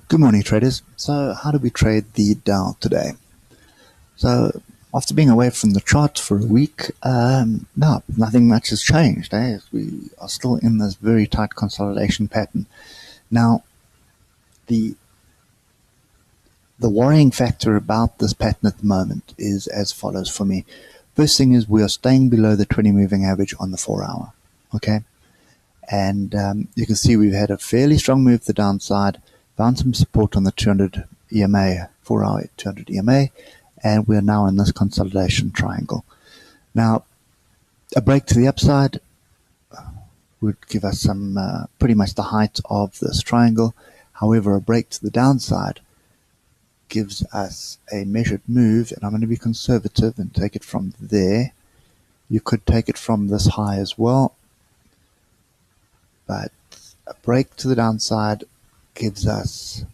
Good morning, traders. So how do we trade the Dow today? So after being away from the chart for a week, no, nothing much has changed. We are still in this very tight consolidation pattern. Now, the worrying factor about this pattern at the moment is as follows for me. First thing is we are staying below the 20 moving average on the 4-hour. Okay, and you can see we've had a fairly strong move to the downside, found some support on the 200 EMA, 4-hour 200 EMA, and we're now in this consolidation triangle. Now, a break to the upside would give us some pretty much the height of this triangle. However, a break to the downside gives us a measured move, and I'm going to be conservative and take it from there. You could take it from this high as well, but a break to the downside gives us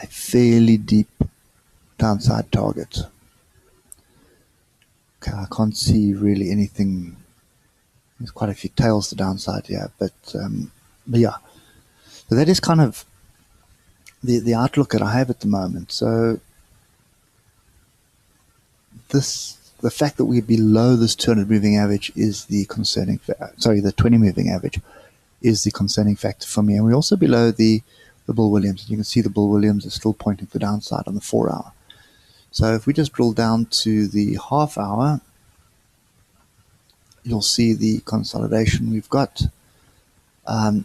a fairly deep downside target. Okay, I can't see really anything. There's quite a few tails to downside here, but yeah. So that is kind of the outlook that I have at the moment. So the fact that we're below this 200 moving average is the concerning. The 20 moving average is the concerning factor for me, and we're also below the Bull Williams. You can see the Bull Williams is still pointing to the downside on the 4-hour. So if we just drill down to the half-hour, you'll see the consolidation we've got. Yeah,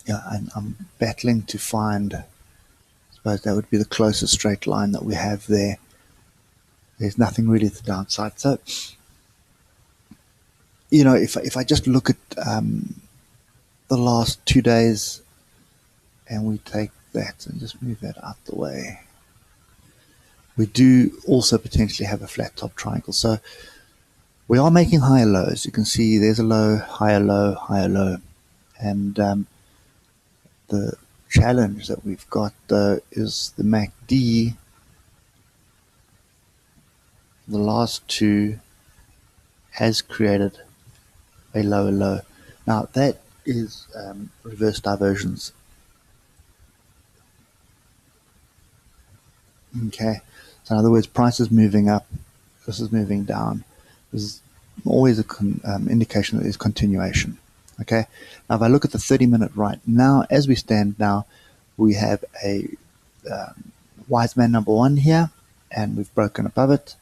and I'm battling to find, I suppose that would be the closest straight line that we have there. There's nothing really to the downside. So, if I just look at the last 2 days and we take that and just move that out the way, we do also potentially have a flat top triangle. So we are making higher lows. You can see there's a low, higher low, higher low. And the challenge that we've got, though, is the MACD. The last two has created a lower low. Now, that is reverse divergence. Okay, so in other words, price is moving up, this is moving down. This is always an indication that there's continuation. Okay, now if I look at the 30-minute right now, as we stand now, we have a wise man number one here, and we've broken above it.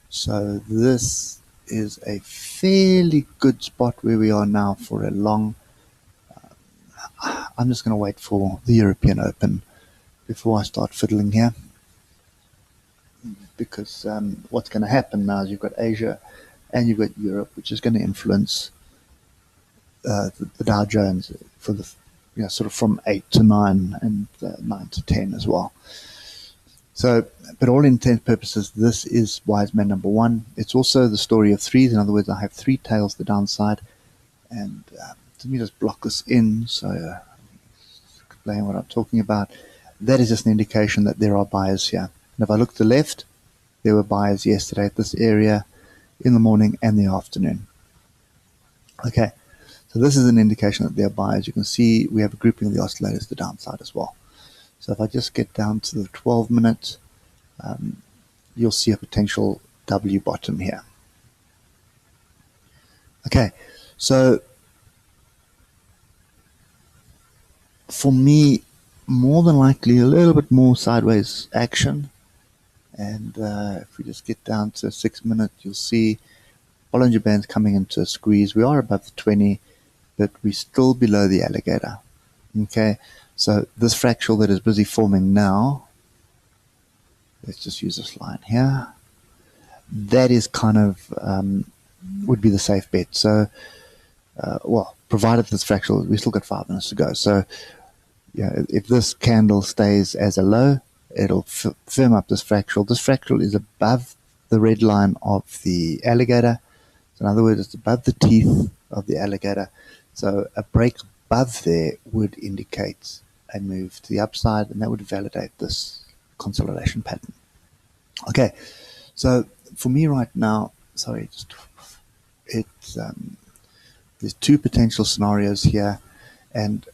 So this is a fairly good spot where we are now for a long. I'm just going to wait for the European Open before I start fiddling here, because what's going to happen now is you've got Asia and you've got Europe, which is going to influence the Dow Jones for the sort of from 8 to 9 and 9 to 10 as well. So, but all intents and purposes, this is wise man number one. It's also the story of threes. In other words, I have three tails to the downside, and let me just block this in so explain what I'm talking about. That is just an indication that there are buyers here. And if I look to the left, there were buyers yesterday at this area in the morning and the afternoon. Okay, so this is an indication that there are buyers. You can see we have a grouping of the oscillators to the downside as well. So if I just get down to the 12-minute, you'll see a potential W bottom here. Okay, so for me, more than likely a little bit more sideways action. And if we just get down to 6-minute, you'll see Bollinger Bands coming into a squeeze. We are above the 20, but we're still below the alligator. Okay, so this fractal that is busy forming now, let's just use this line here, that is kind of would be the safe bet. So well, provided this fractal, we still got 5 minutes to go. So yeah, if this candle stays as a low, it'll firm up this fractal. This fractal is above the red line of the alligator. So in other words, it's above the teeth of the alligator. So a break above there would indicate a move to the upside, and that would validate this consolidation pattern. Okay, so for me right now, sorry, it's There's two potential scenarios here, and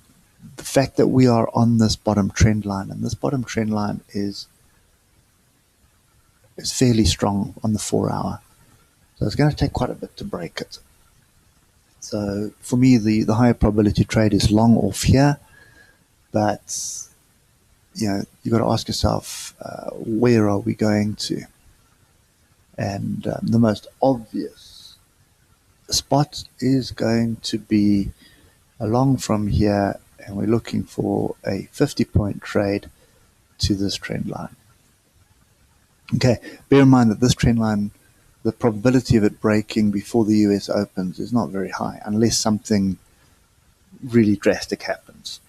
the fact that we are on this bottom trend line, and this bottom trend line is fairly strong on the 4 hour. So it's going to take quite a bit to break it. So for me, the higher probability trade is long off here, but you've got to ask yourself, where are we going to? And the most obvious spot is going to be along from here, and we're looking for a 50-point trade to this trend line. Okay, bear in mind that this trend line, the probability of it breaking before the US opens is not very high unless something really drastic happens.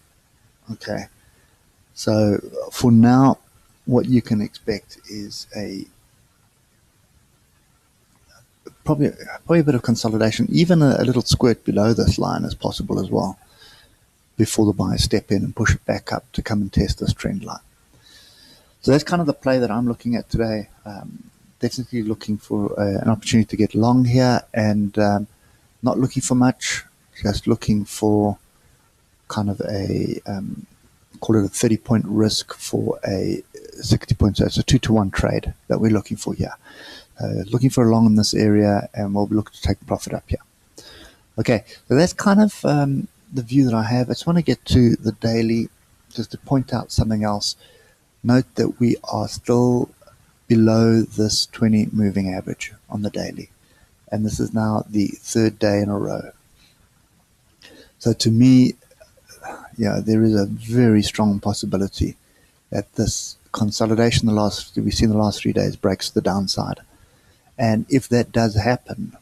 Okay, so for now, what you can expect is probably a bit of consolidation. Even a little squirt below this line is possible as well before the buyers step in and push it back up to come and test this trend line. So that's kind of the play that I'm looking at today. Definitely looking for an opportunity to get long here, and not looking for much, just looking for kind of a call it a 30-point risk for a 60-point. So it's a 2-to-1 trade that we're looking for here. Looking for a long in this area, and we'll look to take profit up here. Okay, so that's kind of the view that I have. I just want to get to the daily just to point out something else. Note that we are still below this 20 moving average on the daily, and this is now the third day in a row. So to me, there is a very strong possibility that this consolidation we've seen the last 3 days breaks the downside. And if that does happen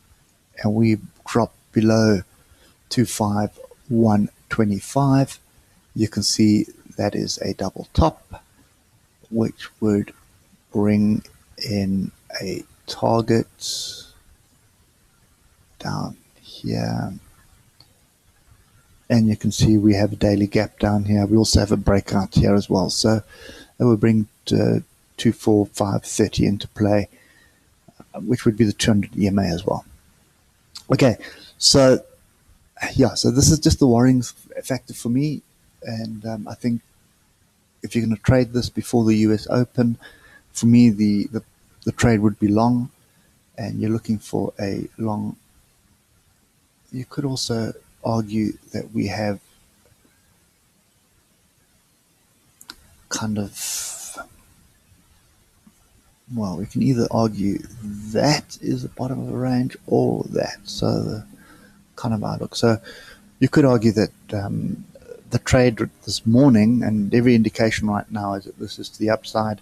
and we drop below 25125, you can see that is a double top, which would bring in a target down here. And you can see we have a daily gap down here. We also have a breakout here as well. So that will bring 24530 into play, which would be the 200 EMA as well. Okay, so so this is just the worrying factor for me. And I think if you're going to trade this before the US Open, for me, the trade would be long, and you're looking for a long. You could also argue that we have kind of, we can either argue that is the bottom of the range or that. So the kind of outlook. So you could argue that the trade this morning, and every indication right now is that this is to the upside,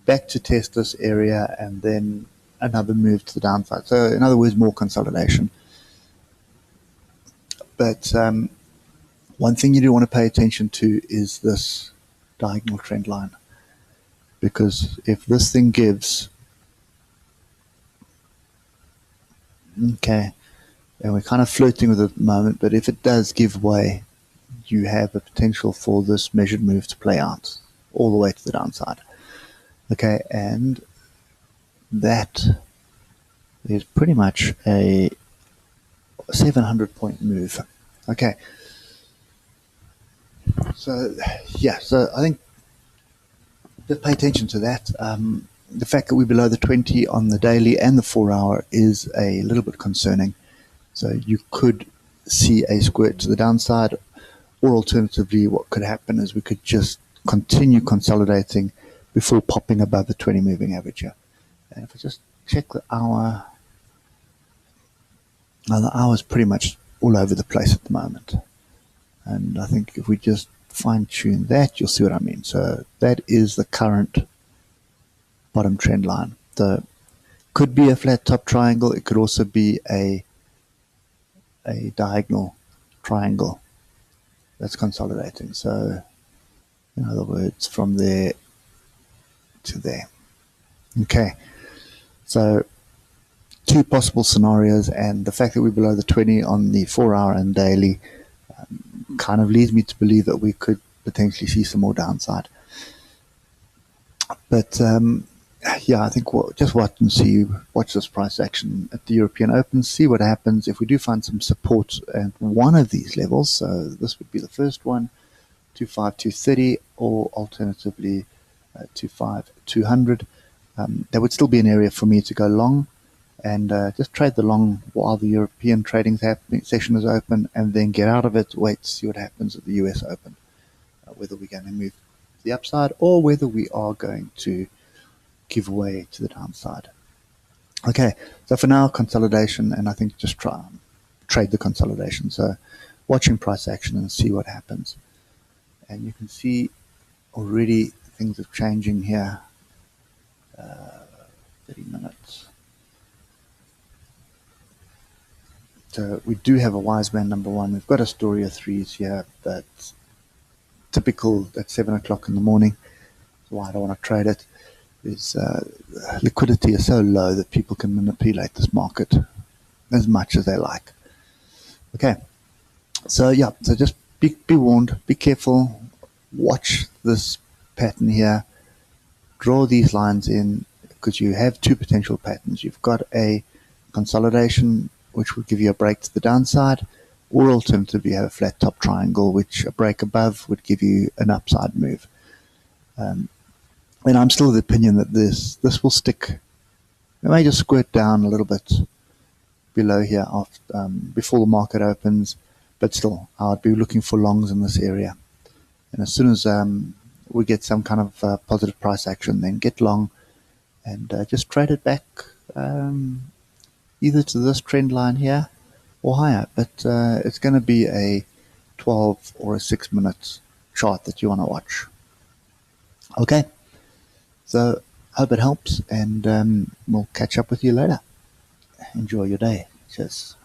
back to test this area, and then another move to the downside. So in other words, more consolidation. But one thing you do want to pay attention to is this diagonal trend line, because if this thing gives, okay, and we're kind of flirting with it at the moment, but if it does give way, you have a potential for this measured move to play out all the way to the downside. Okay, and that is pretty much a 700-point move. Okay, so so I think just pay attention to that. The fact that we're below the 20 on the daily and the 4 hour is a little bit concerning. So you could see a squirt to the downside, or alternatively, what could happen is we could just continue consolidating before popping above the 20 moving average here. And if I just check the hour, now the hour is pretty much all over the place at the moment. And I think if we just fine tune that, you'll see what I mean. So that is the current bottom trend line. The could be a flat top triangle. It could also be a diagonal triangle that's consolidating. So in other words, from there to there. Okay, so two possible scenarios, and the fact that we're below the 20 on the 4 hour and daily kind of leads me to believe that we could potentially see some more downside. But Yeah, I think we'll just watch this price action at the European Open, see what happens. If we do find some support at one of these levels, so this would be the first one, 25,230, or alternatively 25,200. There would still be an area for me to go long and just trade the long while the European trading session is open, and then get out of it, wait, see what happens at the US Open, whether we're going to move to the upside or whether we are going to give way to the downside. Okay, so for now, consolidation, and I think just try and trade the consolidation. So watching price action and see what happens. And you can see already things are changing here. 30 minutes. So we do have a wise man number one. We've got a story of threes here that's typical at 7 o'clock in the morning. That's why I don't want to trade it. Is liquidity is so low that people can manipulate this market as much as they like. Okay, so yeah, so just be warned, be careful, watch this pattern here, draw these lines in, because you have two potential patterns. You've got a consolidation, which would give you a break to the downside, or alternatively, you have a flat top triangle, which a break above would give you an upside move. And I'm still of the opinion that this will stick. It may just squirt down a little bit below here after, before the market opens, but still, I'd be looking for longs in this area. And as soon as we get some kind of positive price action, then get long and just trade it back either to this trend line here or higher. But it's going to be a 12 or a 6 minute chart that you want to watch. Okay, so hope it helps, and we'll catch up with you later. Enjoy your day. Cheers.